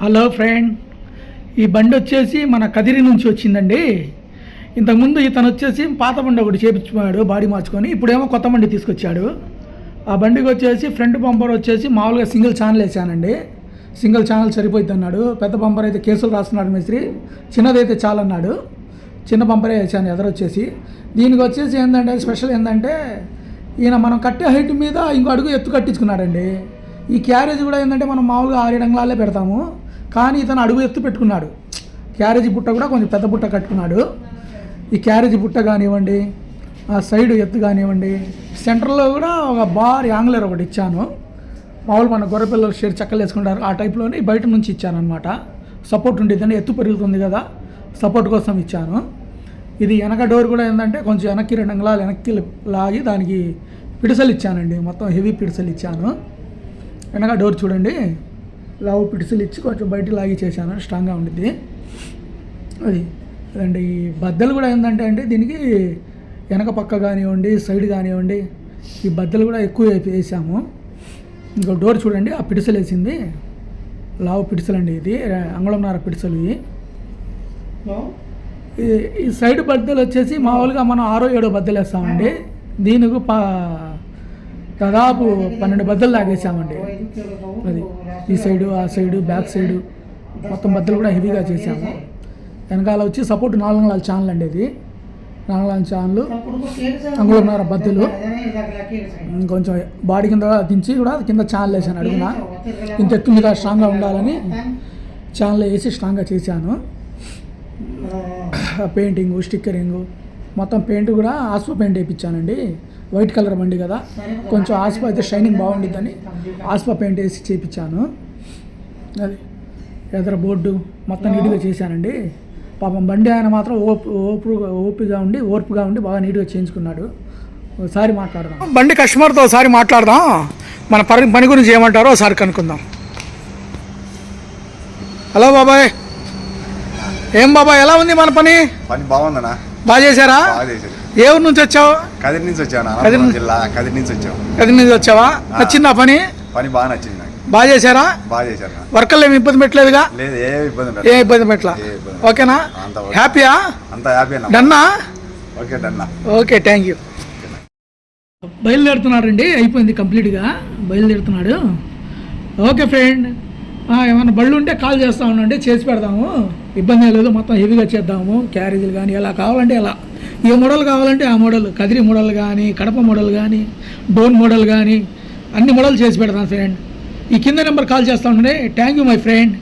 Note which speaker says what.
Speaker 1: Hello friend, ఈ బండి వచ్చేసి మన కదిరి నుంచి వచ్చిందండి. ఇంతకుముందు ఇతను వచ్చేసి పాత బండి ఒకటి చేపించుకున్నాడు బాడీ మార్చుకొని, ఇప్పుడేమో కొత్త బండి తీసుకొచ్చాడు. ఆ బండికి వచ్చేసి ఫ్రంట్ బంపర్ వచ్చేసి మామూలుగా సింగిల్ ఛానల్ వేసానండి. సింగిల్ ఛానల్ సరిపోయింది అన్నాడు. పెద్ద బంపర్ అయితే కేసులు రాస్తున్నాడు మేస్త్రి, చిన్నదైతే చాలన్నాడు. చిన్న బంపరే వేసాను ఎదరొచ్చేసి. దీనికి వచ్చేసి ఏంటంటే స్పెషల్ ఏంటంటే ఈయన మనం కట్టే హైట్ మీద ఇంకో అడుగు ఎత్తు కట్టించుకున్నాడండి. ఈ క్యారేజ్ కూడా ఏంటంటే మనం మామూలుగా 6 అంగుళాలే పెడతాము, కానీ ఇతను అడుగు ఎత్తు పెట్టుకున్నాడు. క్యారేజీ బుట్ట కూడా కొంచెం పెద్ద బుట్ట కట్టుకున్నాడు. ఈ క్యారేజీ బుట్ట కానివ్వండి, ఆ సైడ్ ఎత్తు కానివ్వండి, సెంటర్లో కూడా ఒక బార్ యాంగులర్ ఒకటి ఇచ్చాను. మామూలు మన గొర్రెపిల్లలు షేర్ చెక్కలు వేసుకుంటారు ఆ టైప్లోనే బయట నుంచి ఇచ్చానమాట. సపోర్ట్ ఉండేదని, ఎత్తు పెరుగుతుంది కదా, సపోర్ట్ కోసం ఇచ్చాను. ఇది వెనక డోర్ కూడా ఏంటంటే కొంచెం వెనక్కి 2 అంగుళాలు వెనక్కి లాగి దానికి పిడిసలు ఇచ్చానండి. మొత్తం హెవీ పిడిసలు ఇచ్చాను. వెనక డోర్ చూడండి, లావు పిడిసలు ఇచ్చి కొంచెం బయట లాగి చేశాను, స్ట్రాంగ్గా ఉండిద్ది అది. అండి ఈ బద్దలు కూడా ఏంటంటే అండి దీనికి వెనక పక్క కానివ్వండి, సైడ్ కానివ్వండి, ఈ బద్దలు కూడా ఎక్కువ వేసాము. ఇంకో డోర్ చూడండి, ఆ పిడిసలు వేసింది లావు పిడిసలు అండి. ఇది అంగుళంన్నర పిడిసలు. ఈ సైడ్ బద్దలు వచ్చేసి మామూలుగా మనం 6 7 బద్దలు వేస్తామండి. దీనికి దాదాపు 12 బద్దలు లాగేసామండి. అది ఈ సైడు, ఆ సైడు, బ్యాక్ సైడు మొత్తం బద్దలు కూడా హెవీగా చేసాము. వెనకాల వచ్చి సపోర్ట్ 4 అంగుళాల ఛానల్ అండి. ఇది 4 అంగుళాల ఛానల్, అంగుళంన్నర బద్దలు. కొంచెం బాడీ కింద దించి కూడా కింద ఛానల్ వేసాను అడుగున. ఇంత ఎత్తు మీద స్ట్రాంగ్గా ఉండాలని ఛానల్ వేసి స్ట్రాంగ్గా చేశాను. పెయింటింగు, స్టిక్కరింగు మొత్తం పెయింట్ కూడా ఆస్పా పెయింట్ వేయించానండి. వైట్ కలర్ బండి కదా, కొంచెం ఆస్పా అయితే షైనింగ్ బాగుండిద్దని ఆస్పా పెయింట్ వేసి చేయించాను. అది ఎదర బోర్డు మొత్తం నీట్గా చేశానండి. పాపం బండి ఆయన మాత్రం ఓర్పుగా ఉండి బాగా నీట్గా చేయించుకున్నాడు. ఒకసారి మాట్లాడదాం, బండి కస్టమర్తో ఒకసారి మాట్లాడదాం. మన పని గురించి ఏమంటారో ఒకసారి కనుక్కుందాం. హలో బాబాయ్, ఏం బాబాయ్ ఎలా ఉంది మన పని?
Speaker 2: బాగుందన్నా,
Speaker 1: బాగా చేశారా? ఏ ఊరు నుంచి వచ్చావు?
Speaker 2: కదిరి నుంచి వచ్చావు. కదిరి నుంచి వచ్చావా? నచ్చిందా పని? బాగా నచ్చింది నాకు.
Speaker 1: బాగా చేశారా?
Speaker 2: బాగా చేశారు.
Speaker 1: వర్కర్లు ఏమి ఇబ్బంది పెట్టలేదుగా?
Speaker 2: లేదు,
Speaker 1: ఏ ఇబ్బంది పెట్టలా. ఓకేనా? హ్యాపీయా?
Speaker 2: అంతా హ్యాపీ.
Speaker 1: డన్నా?
Speaker 2: ఓకే డన్నా.
Speaker 1: Okay, thank you. బయలుదేరుతున్నాడండి, అయిపోయింది కంప్లీట్గా, బయలుదేరుతున్నాడు. ఓకే ఫ్రెండ్, ఏమైనా బళ్ళు ఉంటే కాల్ చేస్తూ ఉండండి, చేసి పెడదాము, ఇబ్బంది లేదు. మొత్తం హెవీగా చేద్దాము. క్యారేజీలు కానీ ఎలా కావాలంటే ఎలా, ఏ మోడల్ కావాలంటే ఆ మోడల్, కదిరి మోడల్ కానీ, కడప మోడల్ కానీ, డోన్ మోడల్ కానీ అన్ని మోడల్ చేసి పెడతాను ఫ్రెండ్. ఈ కింద నెంబర్ కాల్ చేస్తూ ఉండండి. Thank you my friend.